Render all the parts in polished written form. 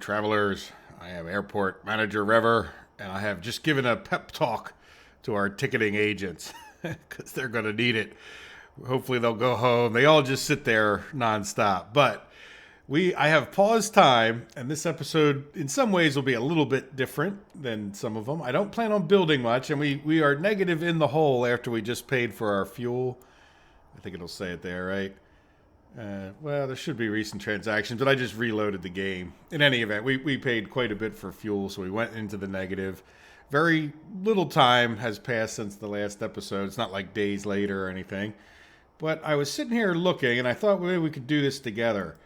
travelers. I am Airport Manager Rever, and I have just given a pep talk to our ticketing agents because they're going to need it. Hopefully, they'll go home. They all just sit there nonstop. But I have paused time, and this episode, in some ways, will be a little bit different than some of them. I don't plan on building much, and we are negative in the hole after we just paid for our fuel. I think it'll say it there, right? Well, there should be recent transactions, but I just reloaded the game. In any event, we paid quite a bit for fuel, so we went into the negative. Very little time has passed since the last episode. It's not like days later or anything. But I was sitting here looking, and I thought maybe we could do this together.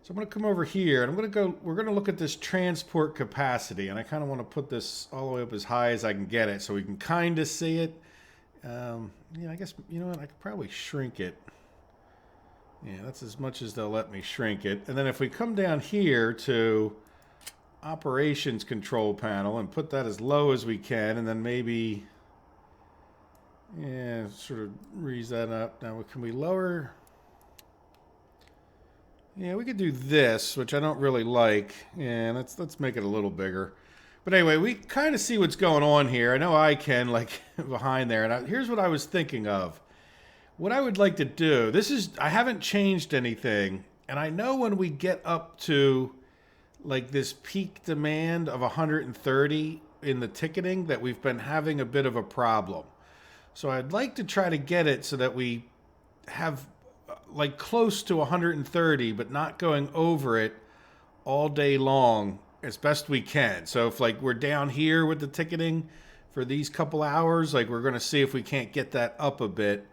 So I'm going to come over here, and we're going to look at this transport capacity, and I kind of want to put this all the way up as high as I can get it so we can kind of see it. I guess, you know what, I could probably shrink it. Yeah, that's as much as they'll let me shrink it. And then if we come down here to operations control panel and put that as low as we can, and then maybe, yeah, sort of raise that up. Now, can we lower? Yeah, we could do this, which I don't really like. Yeah, let's make it a little bigger. But anyway, we kind of see what's going on here. I know I can, like, behind there. And here's what I was thinking of. What I would like to do, I haven't changed anything, and I know when we get up to like this peak demand of 130 in the ticketing that we've been having a bit of a problem. So I'd like to try to get it so that we have like close to 130, but not going over it all day long as best we can. So if like we're down here with the ticketing for these couple hours, like we're going to see if we can't get that up a bit.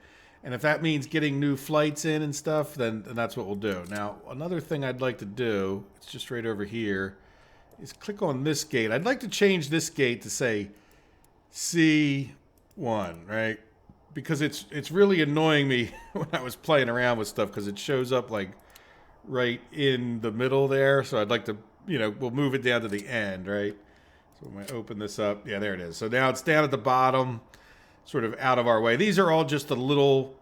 And if that means getting new flights in and stuff, then that's what we'll do. Now, another thing I'd like to do, it's just right over here, is click on this gate. I'd like to change this gate to say C1, right? Because it's really annoying me when I was playing around with stuff because it shows up like right in the middle there. So I'd like to, we'll move it down to the end, right? So when I open this up, yeah, there it is. So now it's down at the bottom, sort of out of our way. These are all just the little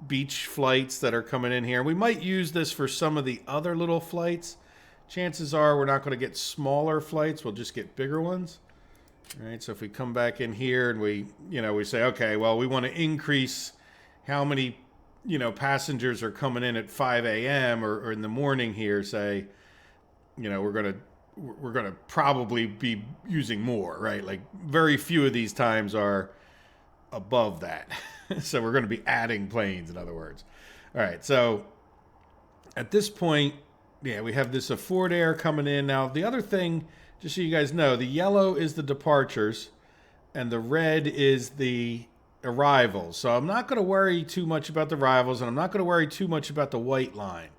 beach flights that are coming in here. We might use this for some of the other little flights. Chances are we're not going to get smaller flights. We'll just get bigger ones. All right, so if we come back in here and we say, okay, well, we want to increase how many, passengers are coming in at 5 a.m. or in the morning here, say, we're going to probably be using more, right? Like very few of these times are above that. So we're going to be adding planes, in other words. All right, so at this point, yeah, we have this Afford Air coming in. Now, the other thing, just so you guys know, the yellow is the departures, and the red is the arrivals. So I'm not going to worry too much about the arrivals, and I'm not going to worry too much about the white line.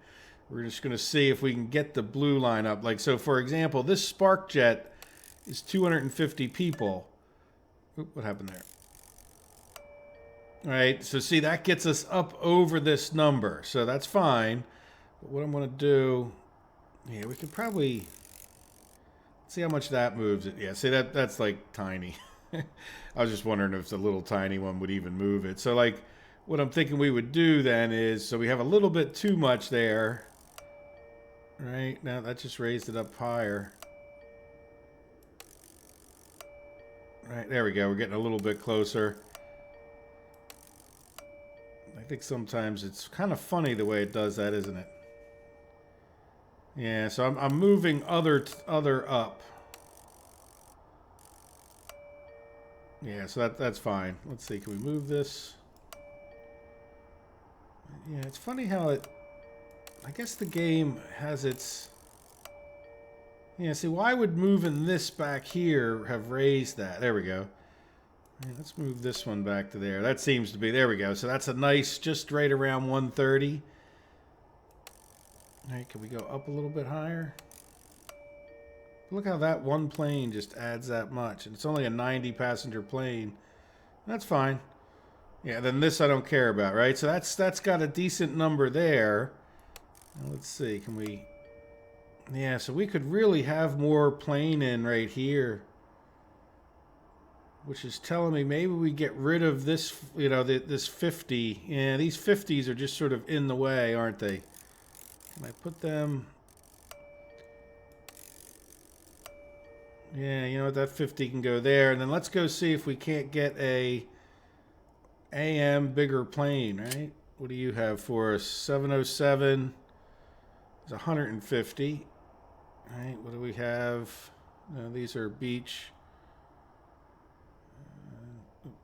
We're just going to see if we can get the blue line up. Like, so for example, this Spark Jet is 250 people. Oop, what happened there? All right, so see, that gets us up over this number, so that's fine. But what I'm going to do, yeah, we could probably see how much that moves it. Yeah, see, that's like tiny. I was just wondering if the little tiny one would even move it. So like what I'm thinking we would do then is, so we have a little bit too much there. Right, now that just raised it up higher. Right, there we go. We're getting a little bit closer. I think sometimes it's kind of funny the way it does that, isn't it? Yeah, so I'm moving other up. Yeah, so that's fine. Let's see, can we move this? Yeah, it's funny how I guess the game has its... Yeah, see, why would moving this back here have raised that? There we go. Yeah, let's move this one back to there. That seems to be, there we go. So that's a nice, just right around 130. All right, can we go up a little bit higher? Look how that one plane just adds that much. And it's only a 90 passenger plane. That's fine. Yeah, then this I don't care about, right? So that's got a decent number there. Now let's see, can we... Yeah, so we could really have more plane in right here. Which is telling me maybe we get rid of this, this 50. Yeah, these 50s are just sort of in the way, aren't they? Can I put them... Yeah, you know what? That 50 can go there. And then let's go see if we can't get a AM bigger plane, right? What do you have for us? 707 is 150. Right, what do we have? These are beach.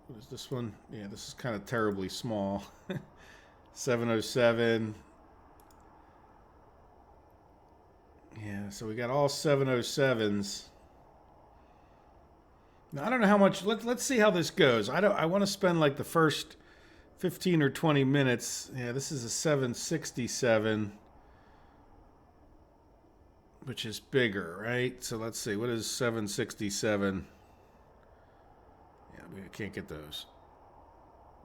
What is this one? Yeah, this is kind of terribly small. 707. Yeah, so we got all 707s. Now, I don't know how much. Let's see how this goes. I want to spend like the first 15 or 20 minutes. Yeah, this is a 767, which is bigger, right? So let's see. What is 767? Yeah, we can't get those.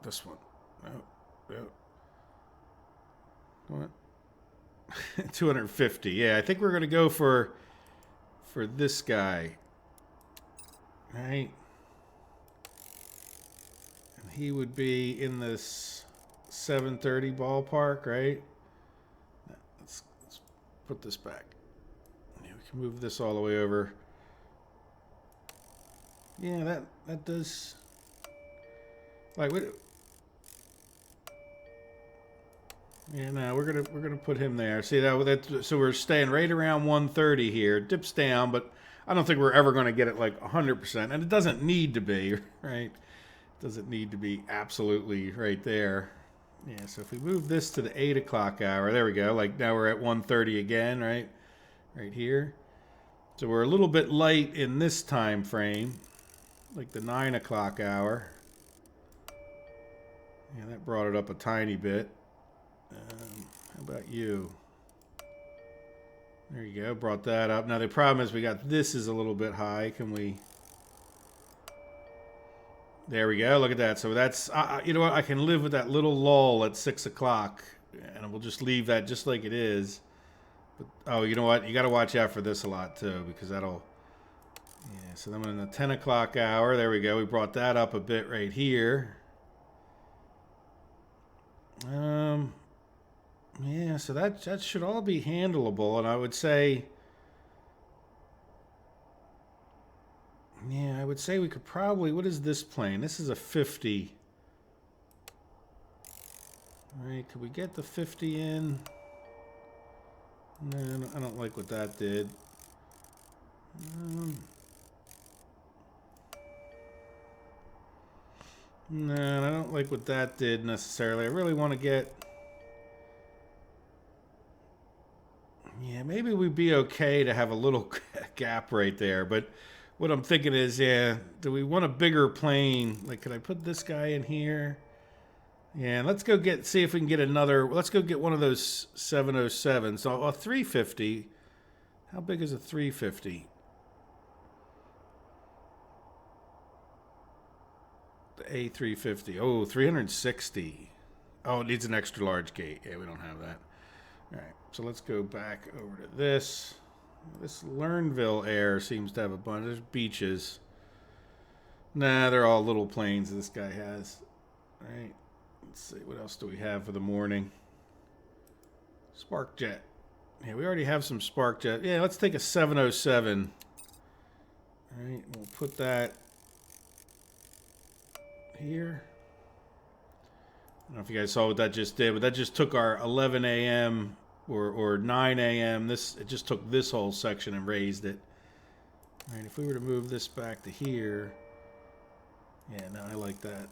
This one. No. What? 250. Yeah, I think we're going to go for this guy. Right? And he would be in this 730 ballpark, right? Let's put this back. Yeah, we can move this all the way over. Yeah, that does. Like what? Yeah, no, we're gonna put him there. See that? So we're staying right around 130 here. Dips down, but I don't think we're ever going to get it like 100%, and it doesn't need to be, right? It doesn't need to be absolutely right there. Yeah. So if we move this to the 8 o'clock hour, there we go. Like now we're at 130 again, right? Right here. So we're a little bit light in this time frame, like the 9 o'clock hour. Yeah, that brought it up a tiny bit. How about you? There you go. Brought that up. Now the problem is we got this is a little bit high. Can we? There we go. Look at that. So that's you know what? I can live with that little lull at 6 o'clock, and we'll just leave that just like it is. But oh, you know what? You got to watch out for this a lot too, because that'll. Yeah. So then in the 10 o'clock hour, there we go. We brought that up a bit right here. Yeah, so that should all be handleable, and I would say, yeah, I would say we could probably. What is this plane? This is a 50. All right, could we get the 50 in? No, I don't like what that did. No, I don't like what that did necessarily. I really want to get. Yeah, maybe we'd be okay to have a little gap right there. But what I'm thinking is, yeah, do we want a bigger plane? Like, could I put this guy in here? Yeah, let's go see if we can get another. Let's go get one of those 707s. So a 350. How big is a 350? The A350. Oh, 360. Oh, it needs an extra large gate. Yeah, we don't have that. All right, so let's go back over to this. This Lernville Air seems to have a bunch. There's beaches. Nah, they're all little planes this guy has. All right, let's see. What else do we have for the morning? Sparkjet. Yeah, we already have some Sparkjet. Yeah, let's take a 707. All right, we'll put that here. I don't know if you guys saw what that just did, but that just took our 11 a.m. or 9 a.m. It just took this whole section and raised it. All right, if we were to move this back to here, yeah, no, I like that.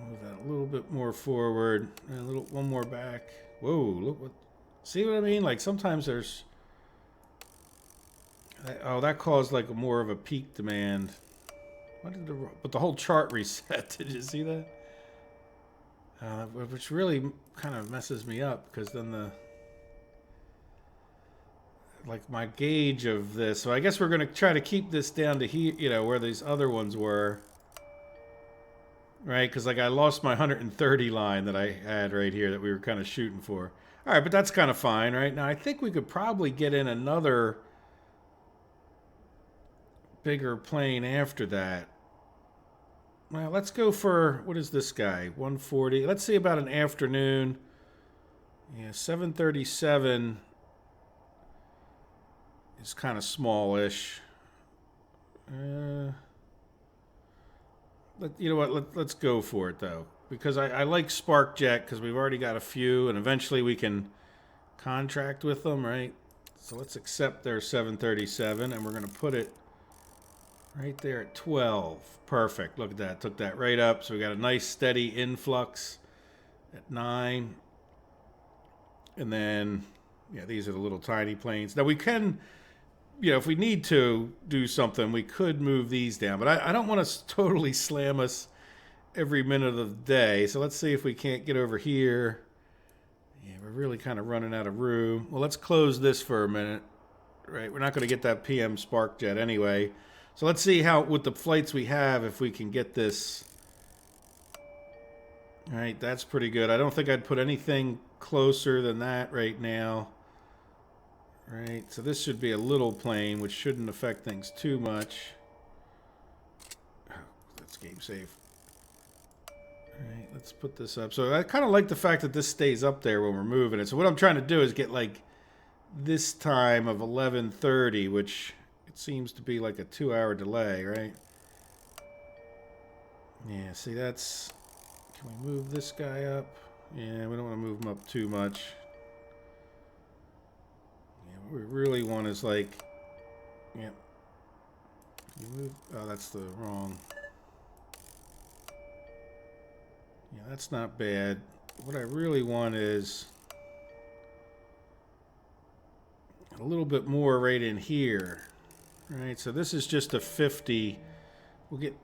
Move that a little bit more forward, and one more back. Whoa, look what. See what I mean? Like sometimes there's. Oh, that caused like more of a peak demand. But the whole chart reset. Did you see that? Which really kind of messes me up because then like my gauge of this. So I guess we're going to try to keep this down to here, you know, where these other ones were. Right? Because like I lost my 130 line that I had right here that we were kind of shooting for. All right, but that's kind of fine, right? Now I think we could probably get in another bigger plane after that. Well, let's go for, what is this guy? 140. Let's see about an afternoon. Yeah, 737 is kind of smallish. You know what? Let's go for it though, because I like SparkJet because we've already got a few, and eventually we can contract with them, right? So let's accept their 737, and we're going to put it right there at 12. Perfect. Look at that. Took that right up. So we got a nice steady influx at 9. And then, yeah, these are the little tiny planes. Now we can, you know, if we need to do something, we could move these down. But I don't want to totally slam us every minute of the day. So let's see if we can't get over here. Yeah, we're really kind of running out of room. Well, let's close this for a minute. Right, we're not going to get that PM SparkJet anyway. So let's see how, with the flights we have, if we can get this. All right, that's pretty good. I don't think I'd put anything closer than that right now. Right, so this should be a little plane, which shouldn't affect things too much. Oh, that's game safe. All right, let's put this up. So I kind of like the fact that this stays up there when we're moving it. So what I'm trying to do is get like this time of 11:30, which it seems to be like a 2-hour delay, right? Yeah, see that's... Can we move this guy up? Yeah, we don't want to move him up too much. Yeah, what we really want is like... Yeah. You move... Oh, that's the wrong... Yeah, that's not bad. What I really want is a little bit more right in here. Right, so this is just a 50. We'll get...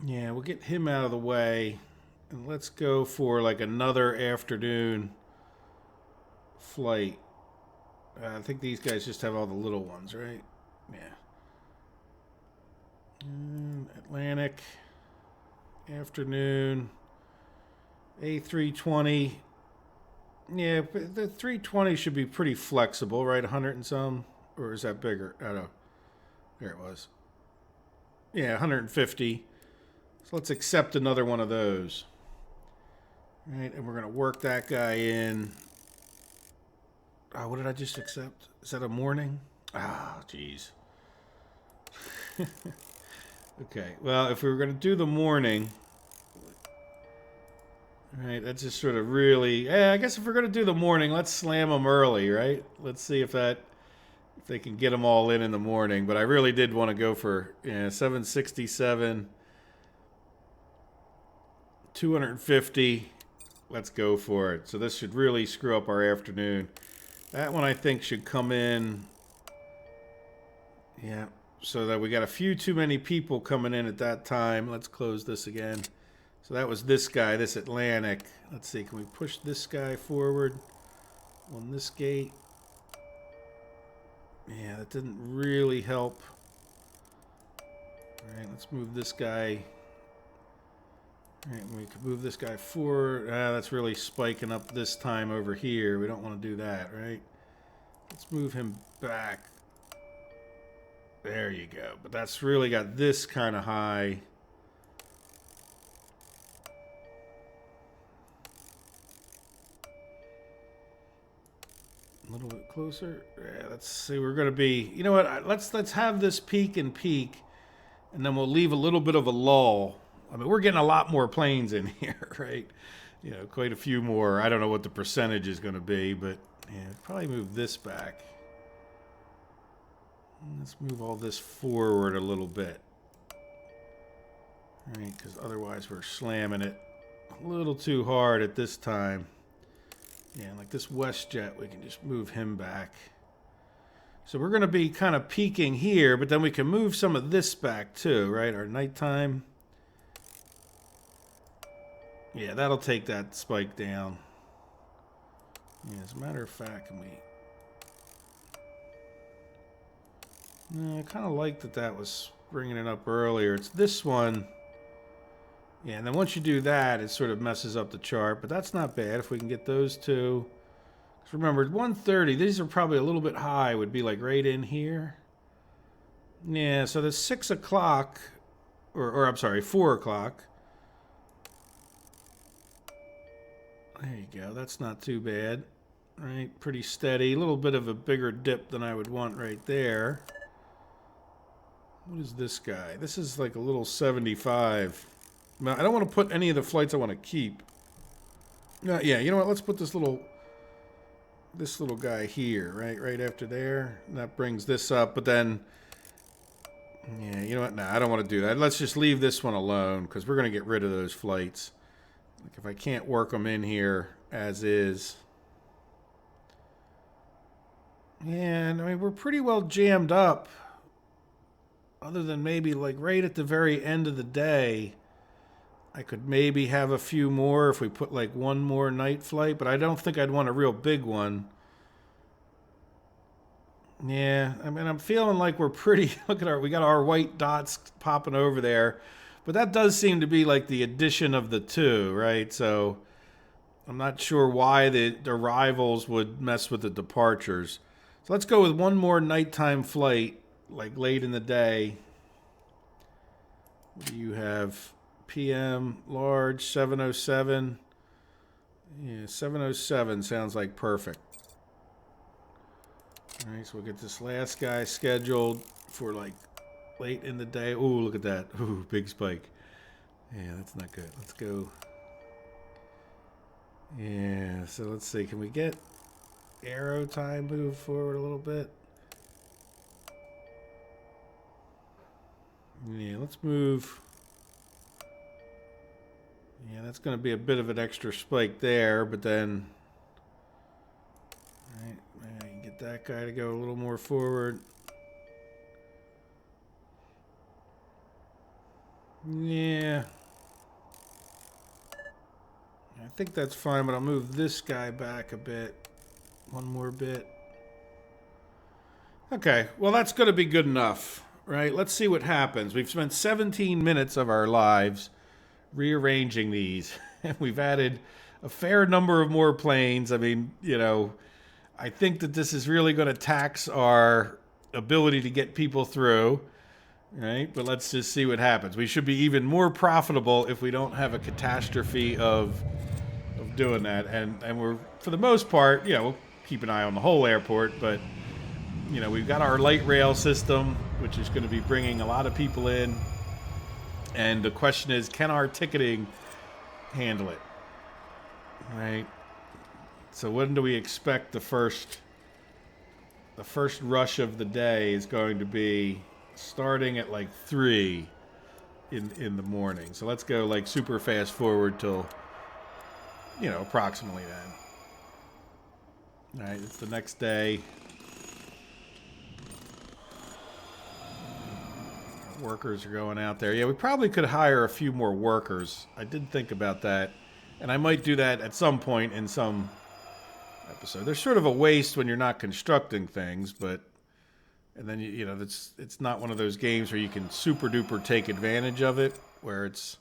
Yeah, we'll get him out of the way. And let's go for like another afternoon flight. I think these guys just have all the little ones, right? Yeah. Atlantic. Afternoon. A320. Yeah, the 320 should be pretty flexible, right? 100 and some. Or is that bigger? I don't know. There it was. Yeah, 150. So let's accept another one of those. All right, and we're going to work that guy in. Oh, what did I just accept? Is that a morning? Ah, jeez. Okay, well, if we were going to do the morning... All right, that's just sort of really... Yeah, I guess if we're going to do the morning, let's slam them early, right? Let's see if they can get them all in the morning. But I really did want to go for 767, 250. Let's go for it. So this should really screw up our afternoon. That one I think should come in. Yeah, so that we got a few too many people coming in at that time. Let's close this again. So that was this guy, this Atlantic. Let's see, can we push this guy forward on this gate? Yeah, that didn't really help. All right, let's move this guy. All right, we can move this guy forward. That's really spiking up this time over here. We don't want to do that, right? Let's move him back. There you go. But that's really got this kind of high. A little bit closer. Yeah, let's see. We're going to be... You know what? Let's have this peak and peak, and then we'll leave a little bit of a lull. I mean, we're getting a lot more planes in here, right? You know, quite a few more. I don't know what the percentage is going to be, but yeah, probably move this back. Let's move all this forward a little bit. All right, because otherwise we're slamming it a little too hard at this time. Yeah, like this WestJet, we can just move him back. So we're going to be kind of peaking here, but then we can move some of this back too, right? Our nighttime. Yeah, that'll take that spike down. Yeah, as a matter of fact, can we... I kind of like that was bringing it up earlier. It's this one. Yeah, and then once you do that, it sort of messes up the chart. But that's not bad if we can get those two. Because remember, 130, these are probably a little bit high. Would be like right in here. Yeah, so the 6 o'clock, or I'm sorry, 4 o'clock. There you go. That's not too bad. Right, pretty steady. A little bit of a bigger dip than I would want right there. What is this guy? This is like a little 75. Now, I don't want to put any of the flights I want to keep. Yeah, you know what? Let's put this little guy here, right after there. And that brings this up, but then, yeah, you know what? Nah, I don't want to do that. Let's just leave this one alone because we're going to get rid of those flights. Like if I can't work them in here as is. Yeah, I mean, we're pretty well jammed up. Other than maybe like right at the very end of the day, I could maybe have a few more if we put like one more night flight, but I don't think I'd want a real big one. Yeah, I mean, I'm feeling like we're pretty, look at we got our white dots popping over there, but that does seem to be like the addition of the two, right? So I'm not sure why the arrivals would mess with the departures. So let's go with one more nighttime flight, like late in the day. What do you have? PM, large, 707. Yeah, 707 sounds like perfect. All right, so we'll get this last guy scheduled for like late in the day. Ooh, look at that. Ooh, big spike. Yeah, that's not good. Let's go. Yeah, so let's see. Can we get arrow time moved forward a little bit? Yeah, let's move. Yeah, that's going to be a bit of an extra spike there, but then, right, get that guy to go a little more forward. Yeah. I think that's fine, but I'll move this guy back a bit. One more bit. Okay, well, that's going to be good enough, right? Let's see what happens. We've spent 17 minutes of our lives rearranging these. We've added a fair number of more planes. I mean, you know, I think that this is really going to tax our ability to get people through, right? But let's just see what happens. We should be even more profitable if we don't have a catastrophe of doing that. And we're, for the most part, you know, we'll keep an eye on the whole airport, but, you know, we've got our light rail system, which is going to be bringing a lot of people in. And the question is, can our ticketing handle it? Right? So when do we expect the first rush of the day is going to be starting at like 3 in the morning. So let's go like super fast forward till, you know, approximately then. All right, it's the next day. Workers are going out there. Yeah, we probably could hire a few more workers. I did think about that. And I might do that at some point in some episode. There's sort of a waste when you're not constructing things, but and then you know it's not one of those games where you can super duper take advantage of it, where it's,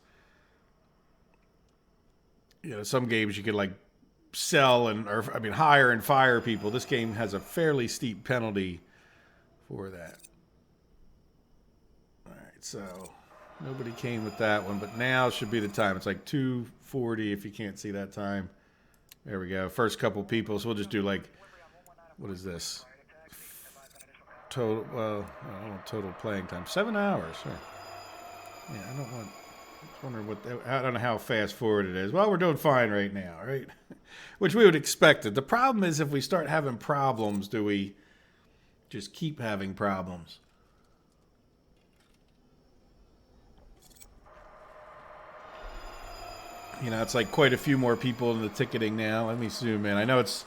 you know, some games you could like sell hire and fire people. This game has a fairly steep penalty for that. All right, so nobody came with that one, but now should be the time. It's like 2:40 if you can't see that time. There we go. First couple people, so we'll just do like, what is this? Total, well, I don't know, total playing time. 7 hours. Sure. Yeah, I don't want. I was wondering I don't know how fast forward it is. Well, we're doing fine right now, right? Which we would expect it. The problem is if we start having problems, do we just keep having problems? You know, it's like quite a few more people in the ticketing now. Let me zoom in. I know it's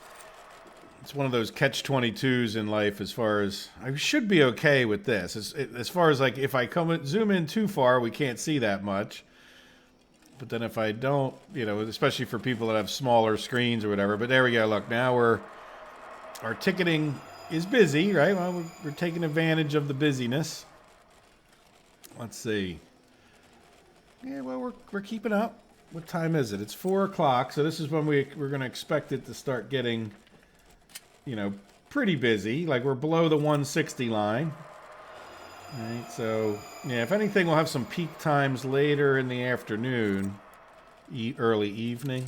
one of those catch-22s in life as far as I should be okay with this. As far as like if I zoom in too far, we can't see that much. But then if I don't, you know, especially for people that have smaller screens or whatever. But there we go. Look, now our ticketing is busy, right? Well, we're taking advantage of the busyness. Let's see. Yeah, well, we're keeping up. What time is it? It's 4 o'clock, so this is when we're going to expect it to start getting, you know, pretty busy. Like we're below the 160 line. All right, so yeah, if anything, we'll have some peak times later in the afternoon, early evening.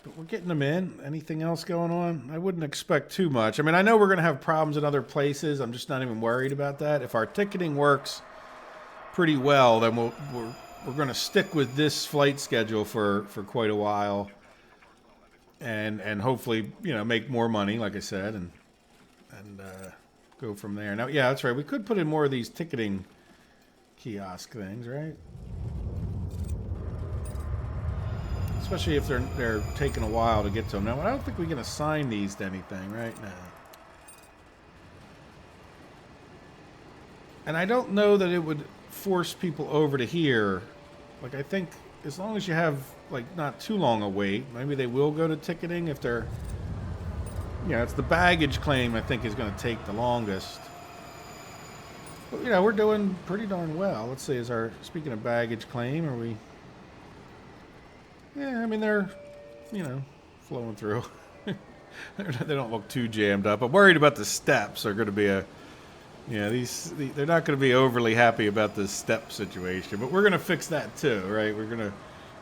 but we're getting them in. Anything else going on? I wouldn't expect too much. I mean, I know we're going to have problems in other places. I'm just not even worried about that. If our ticketing works pretty well, then we're going to stick with this flight schedule for quite a while, and hopefully, you know, make more money, like I said, and go from there. Now, yeah, that's right. We could put in more of these ticketing kiosk things, right? Especially if they're taking a while to get to them. Now, I don't think we can assign these to anything right now. And I don't know that it would force people over to here. Like, I think as long as you have, like, not too long a wait, maybe they will go to ticketing if they're... Yeah, it's the baggage claim I think is going to take the longest. But, you know, we're doing pretty darn well. Let's see, speaking of baggage claim, are we... Yeah, I mean, they're, you know, flowing through. They don't look too jammed up. I'm worried about the steps are going to be they're not going to be overly happy about this step situation. But we're going to fix that too, right? We're going to,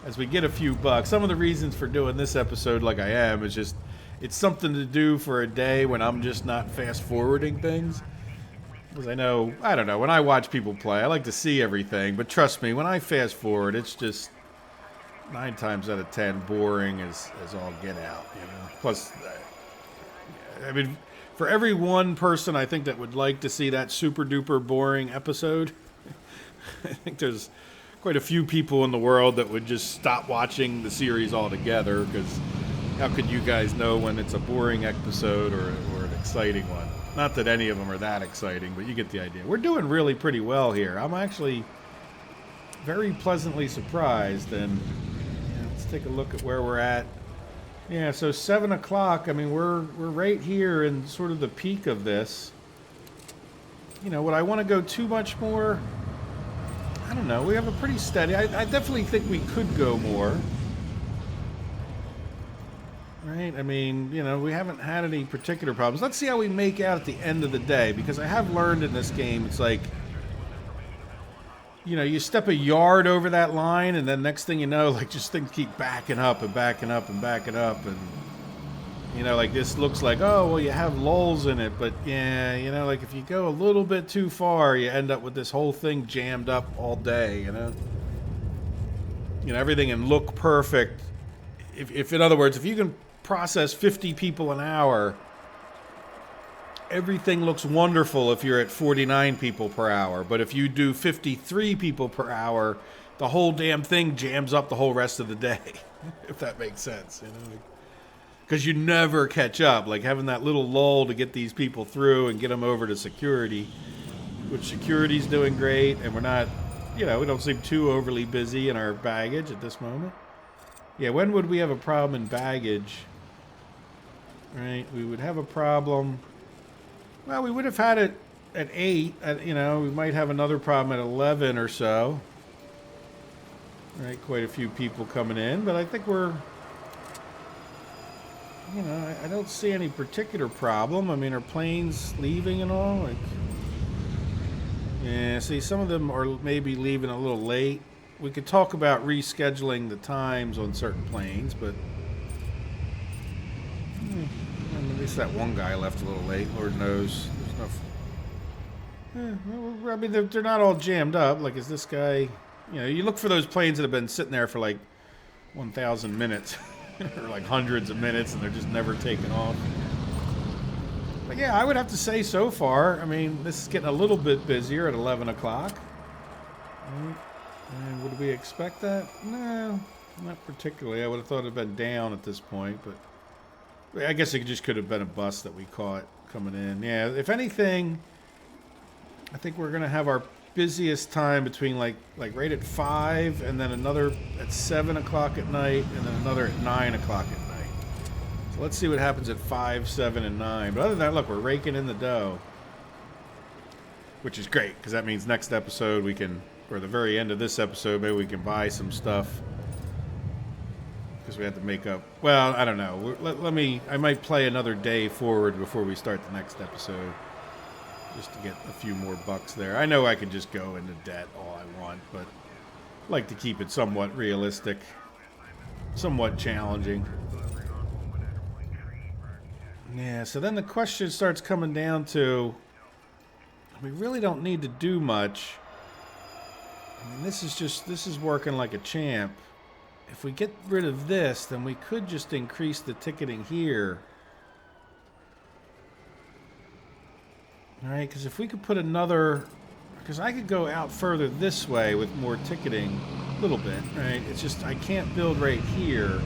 as we get a few bucks. Some of the reasons for doing this episode like I am is just, it's something to do for a day when I'm just not fast forwarding things. Because I don't know, when I watch people play, I like to see everything. But trust me, when I fast forward, it's just... 9 times out of 10 boring as all get out, you know. Plus, I mean, for every one person I think that would like to see that super duper boring episode, I think there's quite a few people in the world that would just stop watching the series altogether, because how could you guys know when it's a boring episode or an exciting one? Not that any of them are that exciting, but you get the idea. We're doing really pretty well here. I'm actually very pleasantly surprised, and take a look at where we're at. Yeah, so 7 o'clock, I mean, we're right here in sort of the peak of this. You know, would I want to go too much more? I don't know. We have a pretty steady... I definitely think we could go more. Right? I mean, you know, we haven't had any particular problems. Let's see how we make out at the end of the day, because I have learned in this game, it's like... You know, you step a yard over that line, and then next thing you know, like, just things keep backing up and backing up and backing up. And, you know, like, this looks like, oh, well, you have lulls in it. But, yeah, you know, like, if you go a little bit too far, you end up with this whole thing jammed up all day, you know? You know, everything can look perfect. If in other words, if you can process 50 people an hour... Everything looks wonderful if you're at 49 people per hour. But if you do 53 people per hour, the whole damn thing jams up the whole rest of the day. If that makes sense, you know. Because you never catch up. Like having that little lull to get these people through and get them over to security. Which security's doing great. And we're not, you know, we don't seem too overly busy in our baggage at this moment. Yeah, when would we have a problem in baggage? Right, we would have a problem... Well, we would have had it at 8. You know, we might have another problem at 11 or so. Right, quite a few people coming in, but I think we're... You know, I don't see any particular problem. I mean, are planes leaving and all? Like, yeah, see, some of them are maybe leaving a little late. We could talk about rescheduling the times on certain planes, but... At least that one guy left a little late. Lord knows. There's no... I mean, they're not all jammed up. Like, is this guy... You know, you look for those planes that have been sitting there for, like, 1,000 minutes. Or, like, hundreds of minutes, and they're just never taking off. But, yeah, I would have to say so far. I mean, this is getting a little bit busier at 11 o'clock. And would we expect that? No, not particularly. I would have thought it had been down at this point, but... I guess it just could have been a bus that we caught coming in. Yeah, if anything, I think we're going to have our busiest time between like right at 5 and then another at 7 o'clock at night and then another at 9 o'clock at night. So let's see what happens at 5, 7, and 9. But other than that, look, we're raking in the dough, which is great because that means next episode we can, or the very end of this episode, maybe we can buy some stuff. Because we have to make up... Well, I don't know. I might play another day forward before we start the next episode. Just to get a few more bucks there. I know I could just go into debt all I want, but I like to keep it somewhat realistic. Somewhat challenging. Yeah, so then the question starts coming down to, we really don't need to do much. I mean, this is working like a champ. If we get rid of this, then we could just increase the ticketing here. All right, because if we could put another, because I could go out further this way with more ticketing, a little bit, right? It's just I can't build right here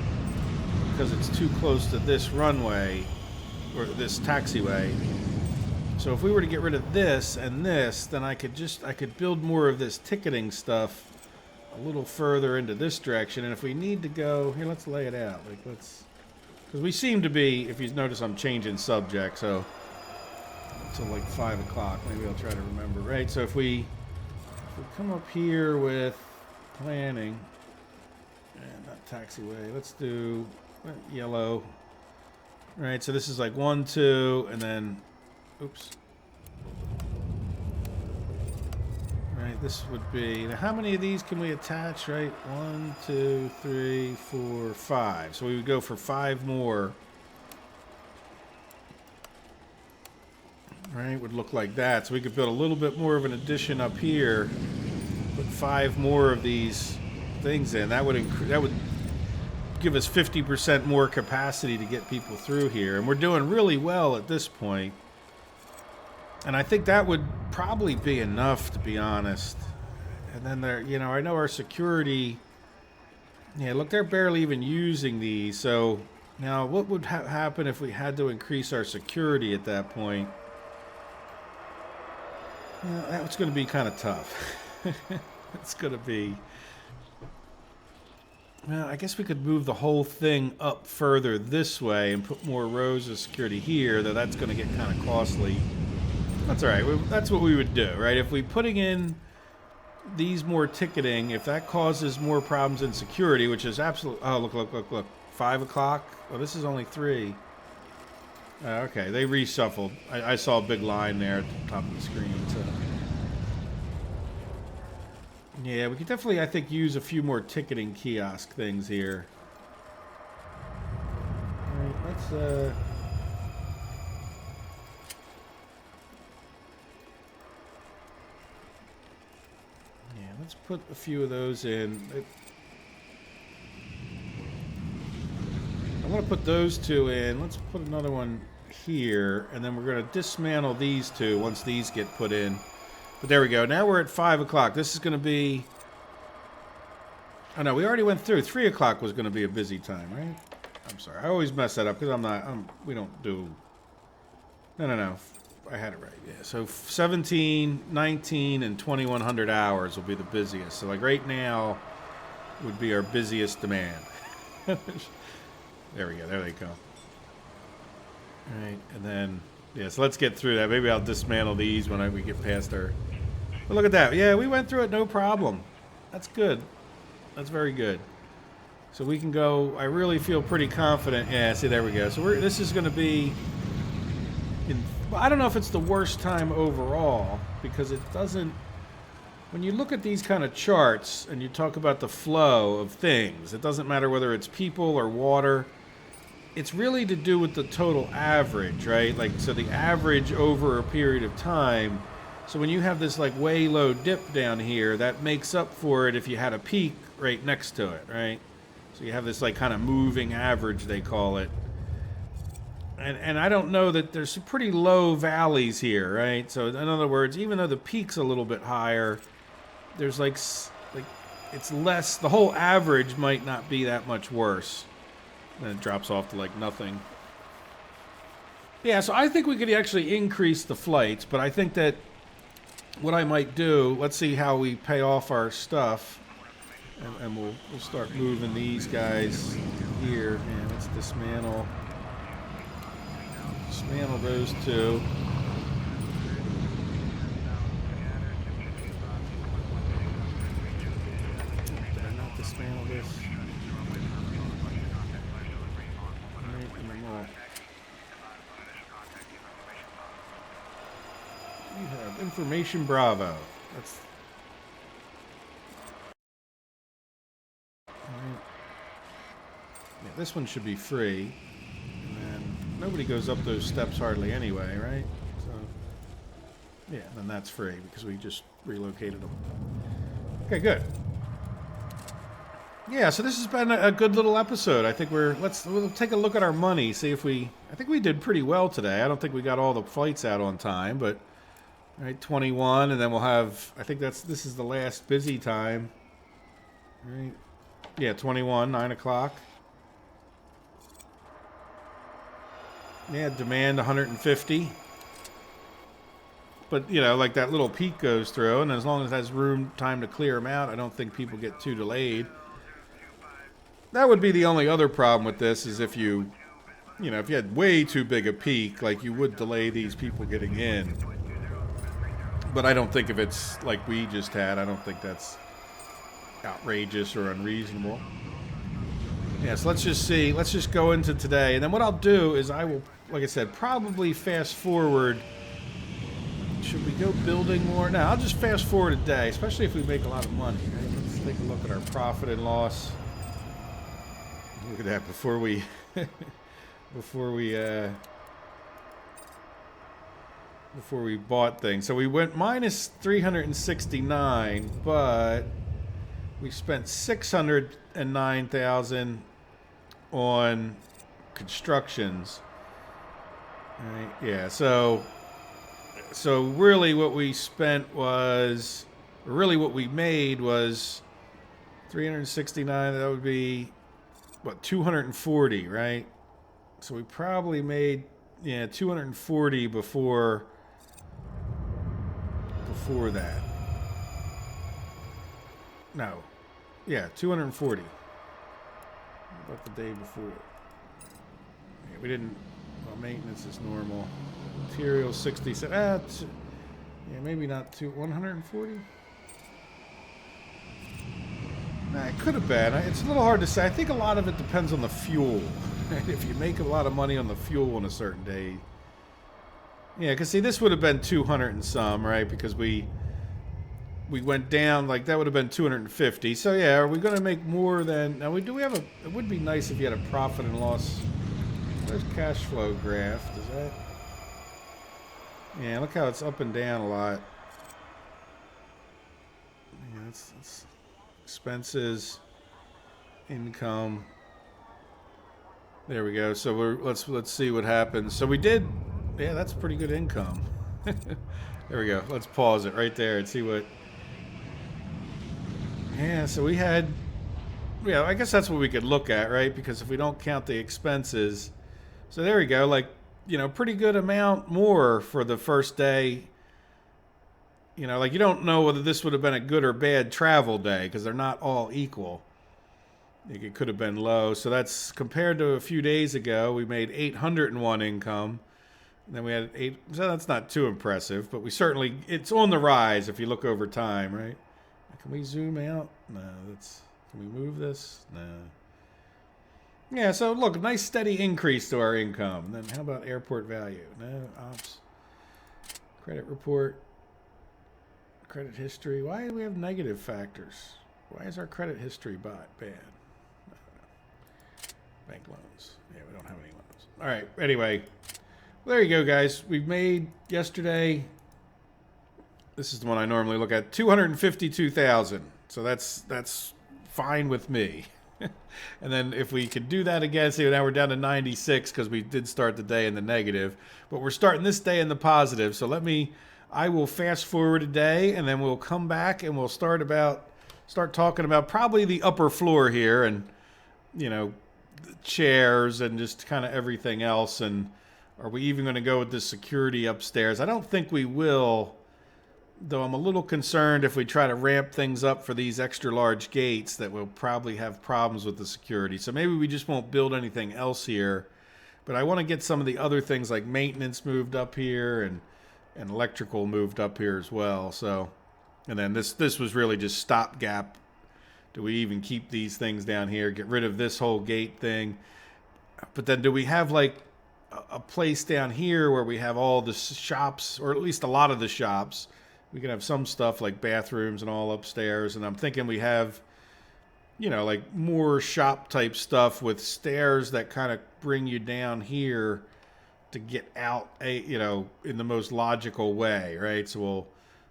because it's too close to this runway or this taxiway. So if we were to get rid of this and this, then I could build more of this ticketing stuff a little further into this direction. And if we need to go here, let's lay it out. Like because we seem to be, if you notice, I'm changing subject, so until like 5 o'clock. Maybe I'll try to remember. Right. So if we come up here with planning and not taxiway, let's do yellow. Right. So this is like 1, 2, and then. Oops. Right, this would be... Now, how many of these can we attach, right? 1, 2, 3, 4, 5. So we would go for 5 more. Right, would look like that. So we could build a little bit more of an addition up here. Put 5 more of these things in. That would give us 50% more capacity to get people through here. And we're doing really well at this point. And I think that would probably be enough, to be honest. And then there, you know, I know our security. Yeah, look, they're barely even using these. So now, what would happen if we had to increase our security at that point? Well, that's going to be kind of tough. It's going to be. Well, I guess we could move the whole thing up further this way and put more rows of security here, though that's going to get kind of costly. That's all right. That's what we would do, right? If we putting in these more ticketing, if that causes more problems in security, which is absolutely... Oh, look. 5 o'clock? Oh, this is only 3. Okay, they reshuffled. I saw a big line there at the top of the screen. So. Yeah, we could definitely, I think, use a few more ticketing kiosk things here. All right, let's... Let's put a few of those in. I want to put those 2 in. Let's put another one here, and then we're going to dismantle these 2 once these get put in. But there we go. Now we're at 5 o'clock. This is going to be... Oh, no, we already went through. 3 o'clock was going to be a busy time, right? I'm sorry. I always mess that up because we don't do... No. I had it right, yeah. So 17, 19, and 2100 hours will be the busiest. So like right now would be our busiest demand. There we go. There they go. All right, and then, yeah, so let's get through that. Maybe I'll dismantle these when we get past our... But look at that. Yeah, we went through it no problem. That's good. That's very good. So we can go... I really feel pretty confident. Yeah, see, there we go. So this is going to be... Well, I don't know if it's the worst time overall, because it doesn't... When you look at these kind of charts and you talk about the flow of things, it doesn't matter whether it's people or water. It's really to do with the total average, right? Like, so the average over a period of time. So when you have this like way low dip down here, that makes up for it if you had a peak right next to it, right? So you have this like kind of moving average, they call it. And I don't know that there's some pretty low valleys here, right? So in other words, even though the peak's a little bit higher, there's like it's less. The whole average might not be that much worse. And it drops off to like nothing. Yeah, so I think we could actually increase the flights, but I think that what I might do, let's see how we pay off our stuff, and we'll start moving these guys here. And let's dismantle those 2. Did I not dismantle this? Right, and then we have information Bravo. That's right. Yeah, this one should be free. And then nobody goes up those steps hardly anyway, right? So, yeah, then that's free because we just relocated them. Okay, good. Yeah, so this has been a good little episode. I think we'll take a look at our money, see if I think we did pretty well today. I don't think we got all the flights out on time, but right, 21, and then we'll have, I think this is the last busy time. Right? Yeah, 21, 9 o'clock. Yeah, demand 150. But, you know, like that little peak goes through, and as long as it has time to clear them out, I don't think people get too delayed. That would be the only other problem with this, is if you had way too big a peak, like you would delay these people getting in. But I don't think if it's like we just had, I don't think that's outrageous or unreasonable. Yeah, so let's just go into today. And then what I'll do is I will, like I said, probably fast forward. Should we go building more? No, I'll just fast forward a day, especially if we make a lot of money. Right? Let's take a look at our profit and loss. Look at that before we bought things. So we went minus 369, but we spent 609,000 on constructions. Right? Yeah. So really, what we spent was, or really what we made was 369. That would be what, 240, right? So we probably made 240 before that. No. Yeah, 240. About the day before. Yeah, we didn't, well, maintenance is normal. Material 60 cents. Yeah, maybe not 140. Nah, it could have been. It's a little hard to say. I think a lot of it depends on the fuel. If you make a lot of money on the fuel on a certain day. Yeah, because see, this would have been 200 and some, right? Because we went down, like that would have been 250. So yeah, are we going to make more than? Now we have a. It would be nice if you had a profit and loss. There's cash flow graph. Does that? Yeah, look how it's up and down a lot. Yeah, that's expenses, income. There we go. So let's see what happens. So we did. Yeah, that's pretty good income. There we go. Let's pause it right there and see what. Yeah, so we had. Yeah, I guess that's what we could look at, right? Because if we don't count the expenses, so there we go. Like, pretty good amount more for the first day. Like you don't know whether this would have been a good or bad travel day because they're not all equal. It could have been low. So that's compared to a few days ago, we made 801 income. And then we had 8. So that's not too impressive, but it's on the rise if you look over time, right? Can we zoom out? No, can we move this? No. Yeah, so look, nice steady increase to our income. Then how about airport value? No, ops. Credit report. Credit history. Why do we have negative factors? Why is our credit history bad? Bank loans. Yeah, we don't have any loans. All right, anyway. Well, there you go, guys. We made yesterday, this is the one I normally look at, 252,000. So that's fine with me. And then if we could do that again, see, now we're down to 96 because we did start the day in the negative. But we're starting this day in the positive. So I will fast forward a day, and then we'll come back and we'll start talking about probably the upper floor here and, chairs and just kind of everything else. And are we even going to go with the security upstairs? I don't think we will, though I'm a little concerned if we try to ramp things up for these extra large gates that we'll probably have problems with the security. So maybe we just won't build anything else here. But I want to get some of the other things like maintenance moved up here and electrical moved up here as well. So, and then this was really just stopgap. Do we even keep these things down here? Get rid of this whole gate thing. But then do we have like a place down here where we have all the shops, or at least a lot of the shops? We can have some stuff like bathrooms and all upstairs. And I'm thinking we have, like more shop type stuff with stairs that kind of bring you down here to get out, in the most logical way, right? So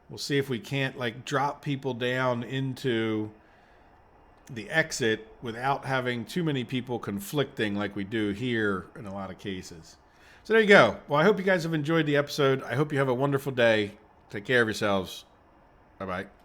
we'll see if we can't like drop people down into the exit without having too many people conflicting like we do here in a lot of cases. So there you go. Well, I hope you guys have enjoyed the episode. I hope you have a wonderful day. Take care of yourselves. Bye-bye.